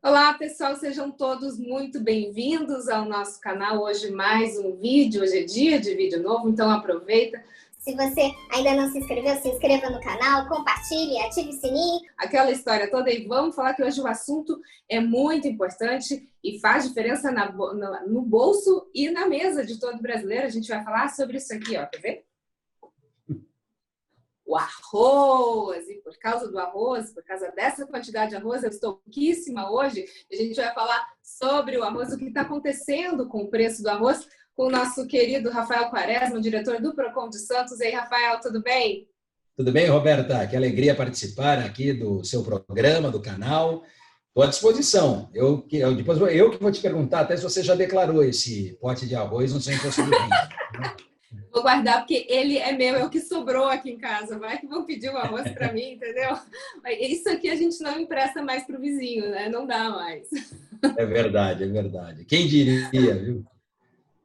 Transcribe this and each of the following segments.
Olá, pessoal, sejam todos muito bem-vindos ao nosso canal. Hoje mais um vídeo, hoje é dia de vídeo novo, então aproveita. Se você ainda não se inscreveu, se inscreva no canal, compartilhe, ative o sininho. Aquela história toda, e vamos falar que hoje o assunto é muito importante e faz diferença no bolso e na mesa de todo brasileiro. A gente vai falar sobre isso aqui, ó, quer ver? O arroz, e por causa do arroz, por causa dessa quantidade de arroz, eu estou pouquíssima hoje. A gente vai falar sobre o arroz, o que está acontecendo com o preço do arroz, com o nosso querido Rafael Quaresma, diretor do Procon de Santos. E aí, Rafael, tudo bem? Tudo bem, Roberta? Que alegria participar aqui do seu programa, do canal. Estou à disposição. Depois eu que vou te perguntar até se você já declarou esse pote de arroz no seu imposto de renda. Vou guardar, porque ele é meu, é o que sobrou aqui em casa. Vai que vão pedir o arroz para mim, entendeu? Isso aqui a gente não empresta mais para o vizinho, né? Não dá mais. É verdade, é verdade. Quem diria, viu?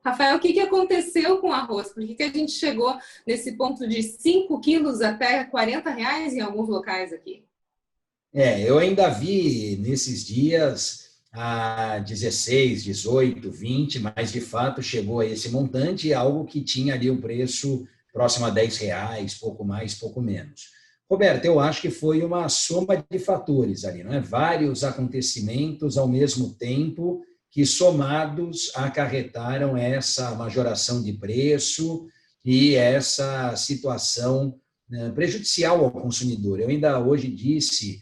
Rafael, o que aconteceu com o arroz? Por que a gente chegou nesse ponto de 5 quilos até R$40 em alguns locais aqui? Eu ainda vi nesses dias a 16, 18, 20, mas de fato chegou a esse montante, algo que tinha ali um preço próximo a R$10, pouco mais, pouco menos. Roberto, eu acho que foi uma soma de fatores ali, não é? Vários acontecimentos ao mesmo tempo que somados acarretaram essa majoração de preço e essa situação prejudicial ao consumidor. Eu ainda hoje disse,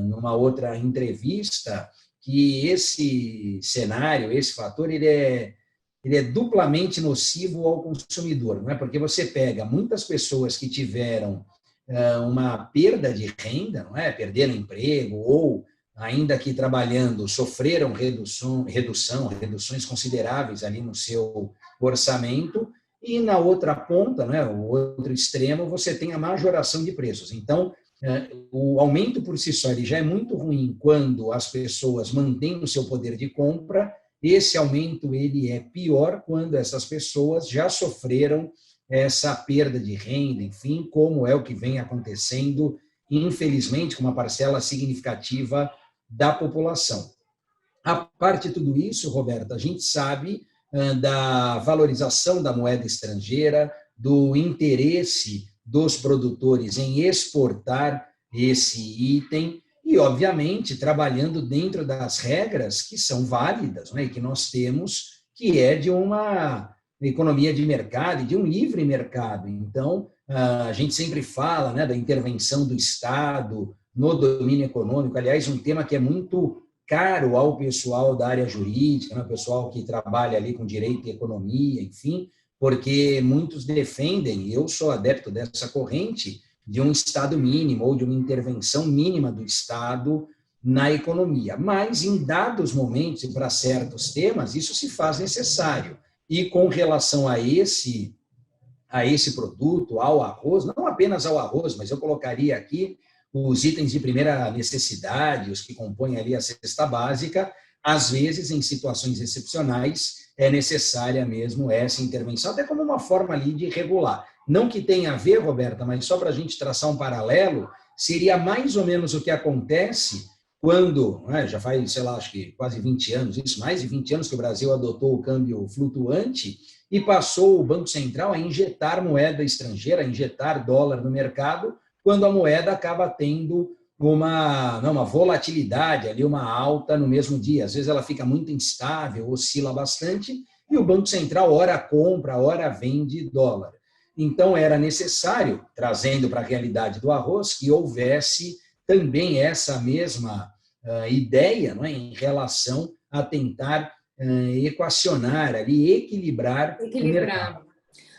numa outra entrevista, que esse cenário, esse fator, ele é duplamente nocivo ao consumidor, não é? Porque você pega muitas pessoas que tiveram uma perda de renda, não é? Perderam emprego ou, ainda que trabalhando, sofreram reduções consideráveis ali no seu orçamento, e na outra ponta, né, o outro extremo, você tem a majoração de preços. Então, o aumento por si só ele já é muito ruim quando as pessoas mantêm o seu poder de compra. Esse aumento ele é pior quando essas pessoas já sofreram essa perda de renda, enfim, como é o que vem acontecendo, infelizmente, com uma parcela significativa da população. A parte de tudo isso, Roberta, a gente sabe da valorização da moeda estrangeira, do interesse dos produtores em exportar esse item e, obviamente, trabalhando dentro das regras que são válidas, né, e que nós temos, que é de uma economia de mercado e de um livre mercado. Então, a gente sempre fala, né, da intervenção do Estado no domínio econômico, aliás, um tema que é muito caro ao pessoal da área jurídica, né, o pessoal que trabalha ali com direito e economia, enfim, porque muitos defendem, e eu sou adepto dessa corrente, de um Estado mínimo ou de uma intervenção mínima do Estado na economia. Mas, em dados momentos e para certos temas, isso se faz necessário. E com relação a esse produto, ao arroz, não apenas ao arroz, mas eu colocaria aqui os itens de primeira necessidade, os que compõem ali a cesta básica, às vezes, em situações excepcionais, é necessária mesmo essa intervenção, até como uma forma ali de regular. Não que tenha a ver, Roberta, mas só para a gente traçar um paralelo, seria mais ou menos o que acontece quando, já faz, sei lá, acho que quase 20 anos, isso, mais de 20 anos que o Brasil adotou o câmbio flutuante e passou o Banco Central a injetar moeda estrangeira, a injetar dólar no mercado, quando a moeda acaba tendo uma volatilidade, ali uma alta no mesmo dia. Às vezes ela fica muito instável, oscila bastante, e o Banco Central ora compra, ora vende dólar. Então era necessário, trazendo para a realidade do arroz, que houvesse também essa mesma ideia, não é, em relação a tentar equacionar, ali, equilibrar o mercado.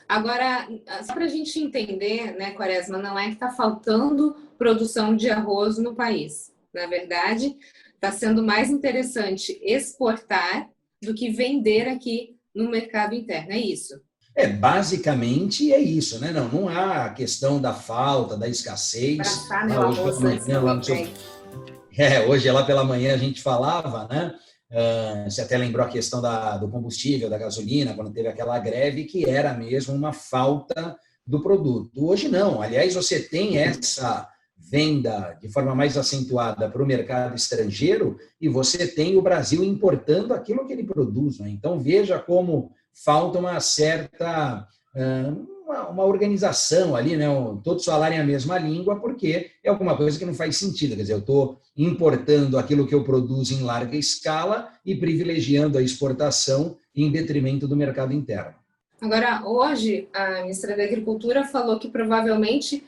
Agora, só para a gente entender, né, Quaresma, não é que está faltando produção de arroz no país. Na verdade, está sendo mais interessante exportar do que vender aqui no mercado interno, é isso? Basicamente é isso, né? Não há a questão da falta, da escassez. Hoje lá pela manhã a gente falava, né? Você até lembrou a questão do combustível, da gasolina, quando teve aquela greve, que era mesmo uma falta do produto. Hoje não. Aliás, você tem essa venda de forma mais acentuada para o mercado estrangeiro e você tem o Brasil importando aquilo que ele produz. Né? Então, veja como falta uma certa uma organização ali, né? Todos falarem a mesma língua, porque é alguma coisa que não faz sentido. Quer dizer, eu estou importando aquilo que eu produzo em larga escala e privilegiando a exportação em detrimento do mercado interno. Agora, hoje, a ministra da Agricultura falou que provavelmente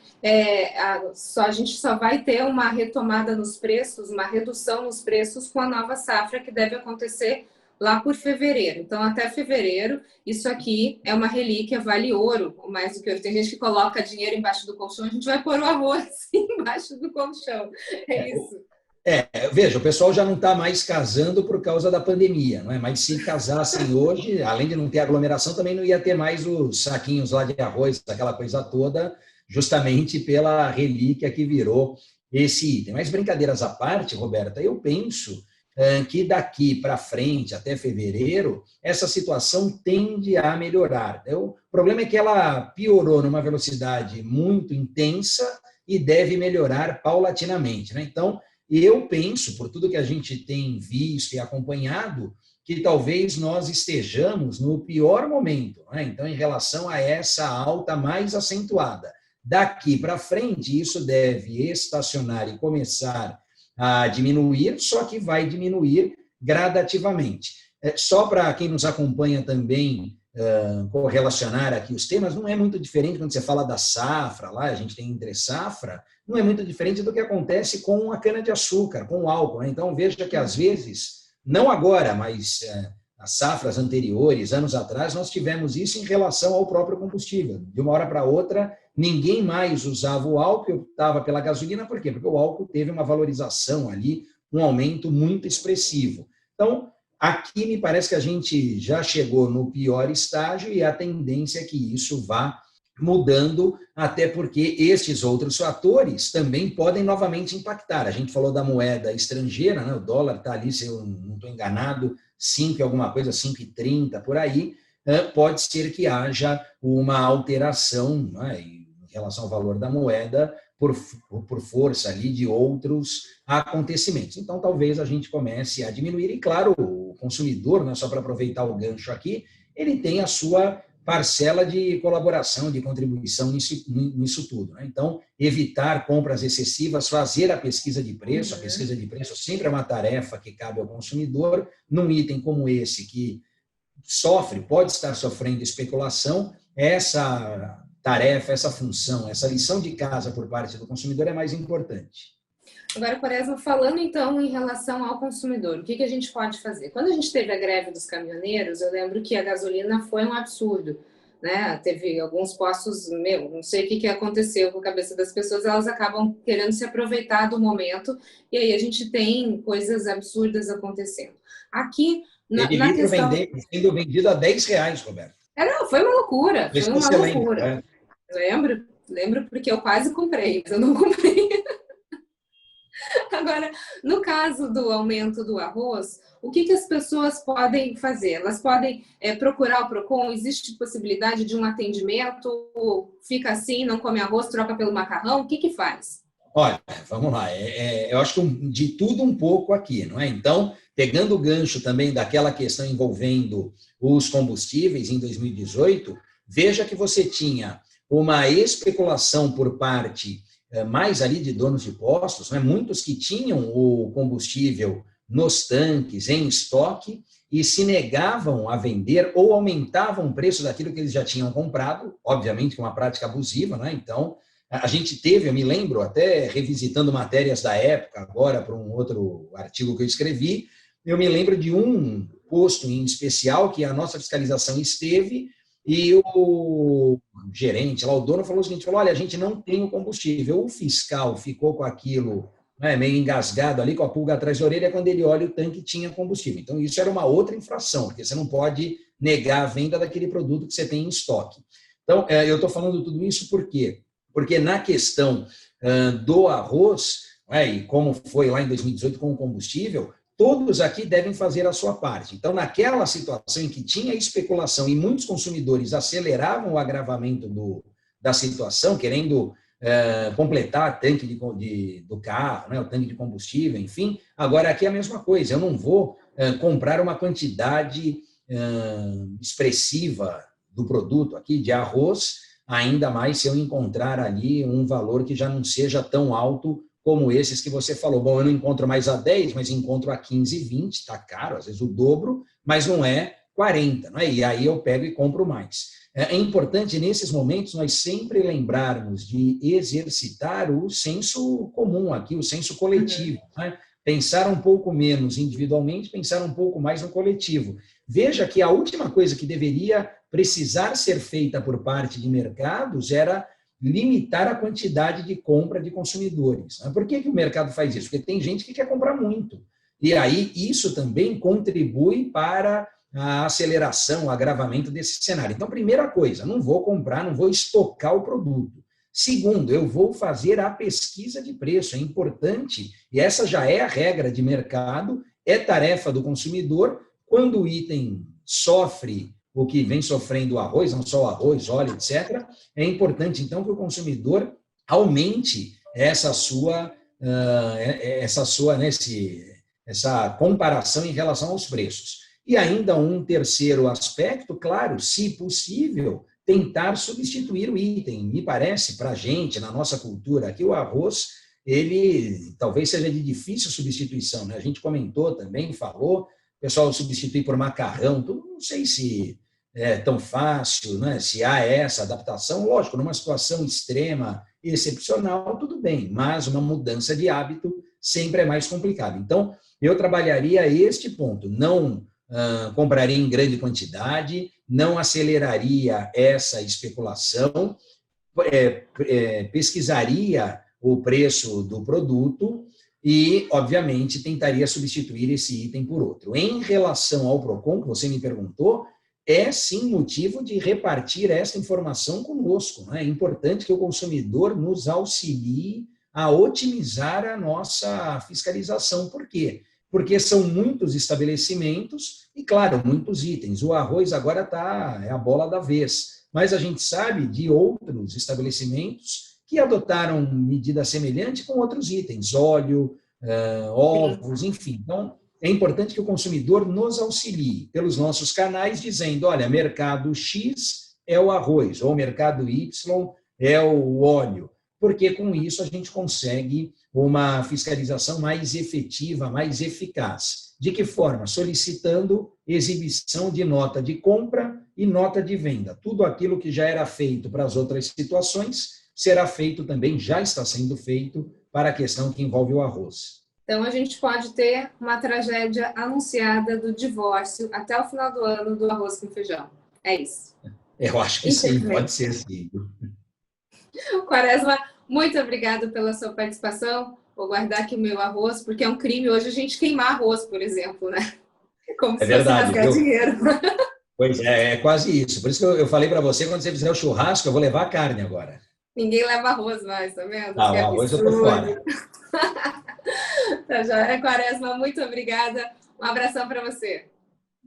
a gente só vai ter uma retomada nos preços, uma redução nos preços com a nova safra que deve acontecer lá por fevereiro. Então, até fevereiro, isso aqui é uma relíquia, vale ouro, mais do que ouro. Tem gente que coloca dinheiro embaixo do colchão, a gente vai pôr o arroz embaixo do colchão. É isso. Veja, o pessoal já não está mais casando por causa da pandemia, não é? Mas se casassem hoje, além de não ter aglomeração, também não ia ter mais os saquinhos lá de arroz, aquela coisa toda, justamente pela relíquia que virou esse item. Mas brincadeiras à parte, Roberta, eu penso que daqui para frente, até fevereiro, essa situação tende a melhorar. O problema é que ela piorou numa velocidade muito intensa e deve melhorar paulatinamente, né? Então, eu penso, por tudo que a gente tem visto e acompanhado, que talvez nós estejamos no pior momento, né? Então, em relação a essa alta mais acentuada. Daqui para frente, isso deve estacionar e começar a diminuir, só que vai diminuir gradativamente. Só para quem nos acompanha também correlacionar aqui os temas, não é muito diferente quando você fala da safra, lá a gente tem entre safra, não é muito diferente do que acontece com a cana-de-açúcar, com o álcool. Né? Então, veja que às vezes, não agora, mas as safras anteriores, anos atrás, nós tivemos isso em relação ao próprio combustível. De uma hora para outra, ninguém mais usava o álcool, optava pela gasolina, por quê? Porque o álcool teve uma valorização ali, um aumento muito expressivo. Então, aqui me parece que a gente já chegou no pior estágio e a tendência é que isso vá mudando, até porque estes outros fatores também podem novamente impactar. A gente falou da moeda estrangeira, né? O dólar está ali, se eu não estou enganado, 5 alguma coisa, 5,30 por aí, pode ser que haja uma alteração, né, em relação ao valor da moeda por força ali de outros acontecimentos. Então, talvez a gente comece a diminuir. E, claro, o consumidor, né, só para aproveitar o gancho aqui, ele tem a sua parcela de colaboração, de contribuição nisso tudo. Né? Então, evitar compras excessivas, fazer a pesquisa de preço. A pesquisa de preço sempre é uma tarefa que cabe ao consumidor. Num item como esse, que pode estar sofrendo especulação, essa tarefa, essa função, essa lição de casa por parte do consumidor é mais importante. Agora, Quaresma, falando então em relação ao consumidor, o que a gente pode fazer? Quando a gente teve a greve dos caminhoneiros, eu lembro que a gasolina foi um absurdo, né? Teve alguns postos, não sei o que aconteceu com a cabeça das pessoas, elas acabam querendo se aproveitar do momento, e aí a gente tem coisas absurdas acontecendo. Aqui, na questão... sendo vendido a R$10, Roberto. Não, foi uma loucura, foi uma loucura. Lembra, Lembro porque eu quase comprei, mas eu não comprei. Agora, no caso do aumento do arroz, o que as pessoas podem fazer? Elas podem procurar o PROCON? Existe possibilidade de um atendimento? Fica assim, não come arroz, troca pelo macarrão? O que faz? Olha, vamos lá. Eu acho que de tudo um pouco aqui, não é? Então, pegando o gancho também daquela questão envolvendo os combustíveis em 2018, veja que você tinha uma especulação por parte mais ali de donos de postos, né? Muitos que tinham o combustível nos tanques, em estoque, e se negavam a vender ou aumentavam o preço daquilo que eles já tinham comprado, obviamente que uma prática abusiva, né? Então, a gente teve, eu me lembro, até revisitando matérias da época, agora para um outro artigo que eu escrevi, eu me lembro de um posto em especial que a nossa fiscalização esteve e o gerente, lá o dono, falou o seguinte, olha, a gente não tem o combustível. O fiscal ficou com aquilo, né, meio engasgado ali, com a pulga atrás da orelha, quando ele olha o tanque tinha combustível. Então, isso era uma outra infração, porque você não pode negar a venda daquele produto que você tem em estoque. Então, eu estou falando tudo isso por quê? Porque na questão do arroz, e como foi lá em 2018 com o combustível, todos aqui devem fazer a sua parte. Então, naquela situação em que tinha especulação e muitos consumidores aceleravam o agravamento da situação, querendo completar tanque do carro, né, o tanque de combustível, enfim. Agora, aqui é a mesma coisa, eu não vou comprar uma quantidade expressiva do produto aqui, de arroz, ainda mais se eu encontrar ali um valor que já não seja tão alto como esses que você falou. Bom, eu não encontro mais a 10, mas encontro a 15, 20, está caro, às vezes o dobro, mas não é 40, não é? E aí eu pego e compro mais. É importante, nesses momentos, nós sempre lembrarmos de exercitar o senso comum aqui, o senso coletivo, né? Pensar um pouco menos individualmente, pensar um pouco mais no coletivo. Veja que a última coisa que deveria precisar ser feita por parte de mercados era limitar a quantidade de compra de consumidores. Por que o mercado faz isso? Porque tem gente que quer comprar muito. E aí isso também contribui para a aceleração, o agravamento desse cenário. Então, primeira coisa, não vou comprar, não vou estocar o produto. Segundo, eu vou fazer a pesquisa de preço. É importante, e essa já é a regra de mercado, é tarefa do consumidor. Quando o item sofre o que vem sofrendo o arroz, não só o arroz, óleo, etc., é importante, então, que o consumidor aumente essa sua né, essa comparação em relação aos preços. E ainda um terceiro aspecto, claro, se possível, tentar substituir o item. Me parece, para a gente, na nossa cultura, que o arroz, ele talvez seja de difícil substituição, né? A gente comentou também, falou, o pessoal substitui por macarrão, tudo, não sei se é tão fácil, né? Se há essa adaptação. Lógico, numa situação extrema, excepcional, tudo bem, mas uma mudança de hábito sempre é mais complicado. Então, eu trabalharia este ponto, não compraria em grande quantidade, não aceleraria essa especulação, pesquisaria o preço do produto e, obviamente, tentaria substituir esse item por outro. Em relação ao PROCON, que você me perguntou, é sim motivo de repartir essa informação conosco, né? É importante que o consumidor nos auxilie a otimizar a nossa fiscalização. Por quê? Porque são muitos estabelecimentos e, claro, muitos itens. O arroz agora é a bola da vez, mas a gente sabe de outros estabelecimentos que adotaram medida semelhante com outros itens, óleo, ovos, enfim. Então, é importante que o consumidor nos auxilie pelos nossos canais, dizendo, olha, mercado X é o arroz, ou mercado Y é o óleo, porque com isso a gente consegue uma fiscalização mais efetiva, mais eficaz. De que forma? Solicitando exibição de nota de compra e nota de venda. Tudo aquilo que já era feito para as outras situações será feito também, já está sendo feito para a questão que envolve o arroz. Então, a gente pode ter uma tragédia anunciada do divórcio até o final do ano do arroz com feijão. É isso. Eu acho que sim, pode ser sim. Quaresma, muito obrigada pela sua participação. Vou guardar aqui o meu arroz, porque é um crime hoje a gente queimar arroz, por exemplo, né? Como se fosse rasgar dinheiro. Pois é quase isso. Por isso que eu falei para você, quando você fizer o churrasco, eu vou levar a carne agora. Ninguém leva arroz mais, tá vendo? Ah, o arroz eu tô fora. Tá joia, Quaresma, muito obrigada. Um abração para você.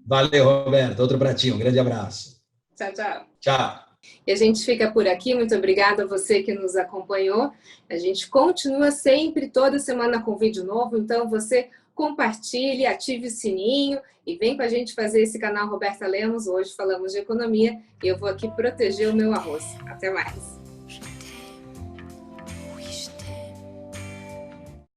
Valeu, Roberto. Outro pra ti. Um grande abraço. Tchau, tchau. Tchau. E a gente fica por aqui. Muito obrigada a você que nos acompanhou. A gente continua sempre, toda semana, com vídeo novo. Então, você compartilhe, ative o sininho e vem com a gente fazer esse canal Roberta Lemos. Hoje falamos de economia e eu vou aqui proteger o meu arroz. Até mais.